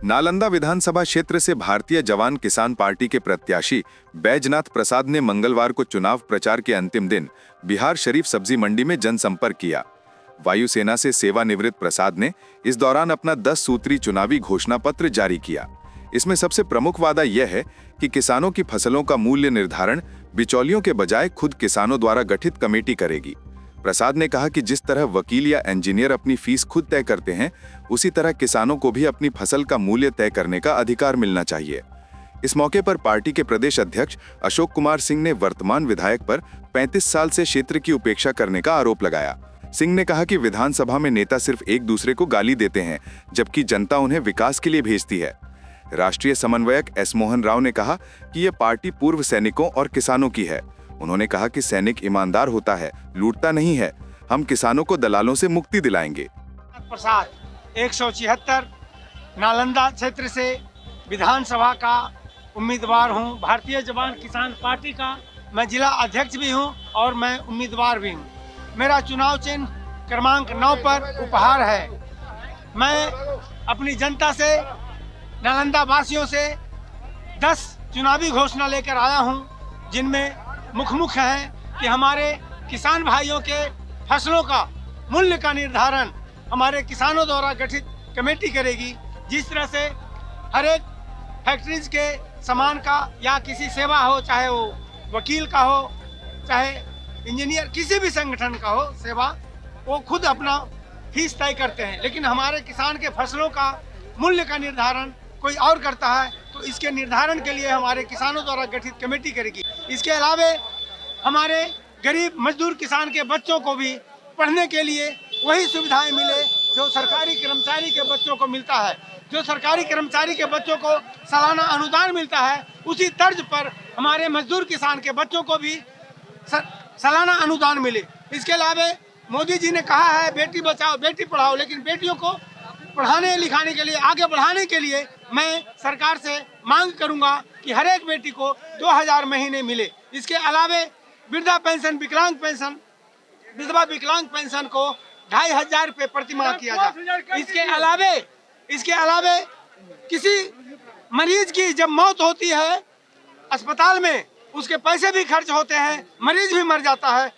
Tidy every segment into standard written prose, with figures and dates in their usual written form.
नालंदा विधानसभा क्षेत्र से भारतीय जवान किसान पार्टी के प्रत्याशी बैजनाथ प्रसाद ने मंगलवार को चुनाव प्रचार के अंतिम दिन बिहार शरीफ सब्जी मंडी में जनसंपर्क किया। वायुसेना से सेवानिवृत्त प्रसाद ने इस दौरान अपना 10 सूत्री चुनावी घोषणा पत्र जारी किया। इसमें सबसे प्रमुख वादा यह है कि किसानों की फसलों का मूल्य निर्धारण बिचौलियों के बजाय खुद किसानों द्वारा गठित कमेटी करेगी। प्रसाद ने कहा कि जिस तरह वकील या इंजीनियर अपनी फीस खुद तय करते हैं, उसी तरह किसानों को भी अपनी फसल का मूल्य तय करने का अधिकार मिलना चाहिए। इस मौके पर पार्टी के प्रदेश अध्यक्ष अशोक कुमार सिंह ने वर्तमान विधायक पर 35 साल से क्षेत्र की उपेक्षा करने का आरोप लगाया। सिंह ने कहा कि विधानसभा में नेता सिर्फ एक दूसरे को गाली देते हैं, जबकि जनता उन्हें विकास के लिए भेजती है। राष्ट्रीय समन्वयक एस मोहन राव ने कहा कि ये पार्टी पूर्व सैनिकों और किसानों की है। उन्होंने कहा कि सैनिक ईमानदार होता है, लूटता नहीं है। हम किसानों को दलालों से मुक्ति दिलाएंगे। प्रसाद 176 नालंदा क्षेत्र से विधानसभा का उम्मीदवार हूं। भारतीय जवान किसान पार्टी का मैं जिला अध्यक्ष भी हूं और मैं उम्मीदवार भी हूं। मेरा चुनाव चिन्ह क्रमांक 9 पर उपहार है। मैं अपनी जनता से, नालंदा वासियों से 10 चुनावी घोषणा लेकर आया हूं, जिनमें मुख्य है कि हमारे किसान भाइयों के फसलों का मूल्य का निर्धारण हमारे किसानों द्वारा गठित कमेटी करेगी। जिस तरह से हर एक फैक्ट्रीज के सामान का या किसी सेवा हो, चाहे वो वकील का हो, चाहे इंजीनियर, किसी भी संगठन का हो सेवा, वो खुद अपना फीस तय करते हैं। लेकिन हमारे किसान के फसलों का मूल्य का निर्धारण कोई और करता है, तो इसके निर्धारण के लिए हमारे किसानों द्वारा गठित कमेटी करेगी। इसके अलावा हमारे गरीब मजदूर किसान के बच्चों को भी पढ़ने के लिए वही सुविधाएं मिले जो सरकारी कर्मचारी के बच्चों को मिलता है। जो सरकारी कर्मचारी के बच्चों को सालाना अनुदान मिलता है, उसी तर्ज पर हमारे मजदूर किसान के बच्चों को भी सालाना अनुदान मिले। इसके अलावा मोदी जी ने कहा है बेटी बचाओ बेटी पढ़ाओ, लेकिन बेटियों को पढ़ाने लिखाने के लिए, आगे बढ़ाने के लिए मैं सरकार से मांग करूंगा कि हर एक बेटी को 2000 महीने मिले। इसके अलावा वृद्धा पेंशन, विकलांग पेंशन, विधवा विकलांग पेंशन को 2500 रुपये प्रतिमाह किया जाए। इसके अलावा किसी मरीज की जब मौत होती है अस्पताल में, उसके पैसे भी खर्च होते हैं, मरीज भी मर जाता है,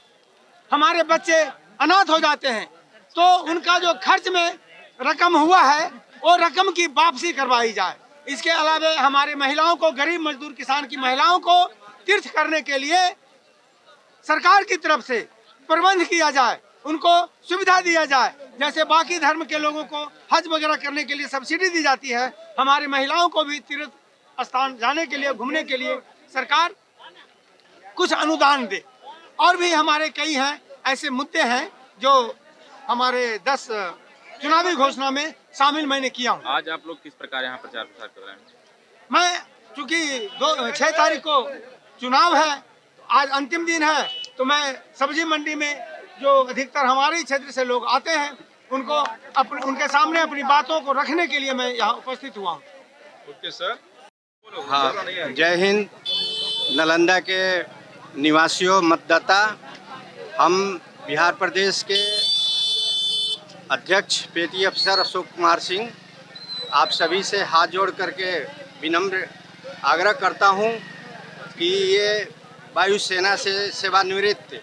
हमारे बच्चे अनाथ हो जाते हैं, तो उनका जो खर्च में रकम हुआ है वो रकम की वापसी करवाई जाए। इसके अलावा हमारे महिलाओं को, गरीब मजदूर किसान की महिलाओं को तीर्थ करने के लिए सरकार की तरफ से प्रबंध किया जाए, उनको सुविधा दिया जाए। जैसे बाकी धर्म के लोगों को हज वगैरह करने के लिए सब्सिडी दी जाती है, हमारी महिलाओं को भी तीर्थ स्थान जाने के लिए, घूमने के लिए सरकार कुछ अनुदान दे। और भी हमारे कई हैं ऐसे मुद्दे हैं जो हमारे 10 चुनावी घोषणा में शामिल मैंने किया हूँ। आज आप लोग किस प्रकार यहाँ प्रचार प्रसार कर रहे हैं? मैं चूँकि 6 तारीख को चुनाव है, आज अंतिम दिन है, तो मैं सब्जी मंडी में जो अधिकतर हमारे क्षेत्र से लोग आते हैं, उनके सामने अपनी बातों को रखने के लिए मैं यहाँ उपस्थित हुआ हूँ। Okay sir. हाँ, जय हिंद। नालंदा के निवासियों, मतदाता, हम बिहार प्रदेश के अध्यक्ष पेटी अफसर अशोक कुमार सिंह आप सभी से हाथ जोड़ करके विनम्र आग्रह करता हूं कि ये वायुसेना से सेवानिवृत्त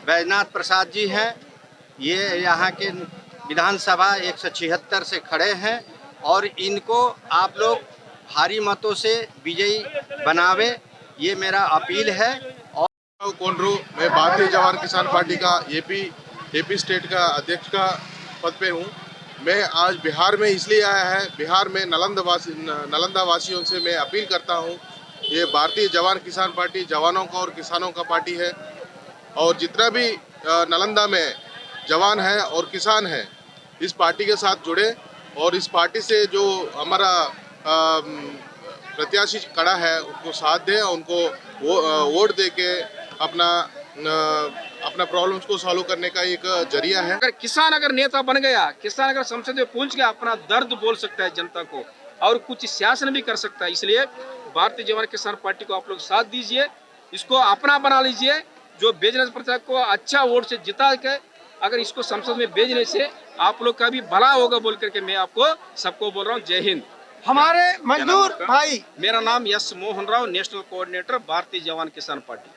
बैजनाथ प्रसाद जी हैं। ये यहाँ के विधानसभा 176 से खड़े हैं और इनको आप लोग भारी मतों से विजयी बनावे, ये मेरा अपील है। और कोंड्रू, मैं भारतीय जवान किसान पार्टी का एपी स्टेट का अध्यक्ष का पद पे हूँ। मैं आज बिहार में इसलिए आया है, बिहार में नालंदा वासियों से मैं अपील करता हूँ, ये भारतीय जवान किसान पार्टी जवानों का और किसानों का पार्टी है, और जितना भी नालंदा में जवान है और किसान है इस पार्टी के साथ जुड़े और इस पार्टी से जो हमारा प्रत्याशी खड़ा है उनको साथ दें, उनको वोट दे के अपना प्रॉब्लम्स को सॉल्व करने का एक जरिया है। अगर किसान अगर नेता बन गया, किसान अगर संसद में पहुंच गया, अपना दर्द बोल सकता है जनता को और कुछ शासन भी कर सकता है। इसलिए भारतीय जवान किसान पार्टी को आप लोग साथ दीजिए, इसको अपना बना लीजिए। जो बैजनाथ प्रसाद को अच्छा वोट से जिता के अगर इसको संसद में भेजने से आप लोग का भी भला होगा बोल करके मैं आपको सबको बोल रहा हूँ। जय हिंद। हमारे क्या नाम मजदूर आपका? भाई। मेरा नाम yes Mohan Rao, national coordinator भारतीय जवान किसान पार्टी।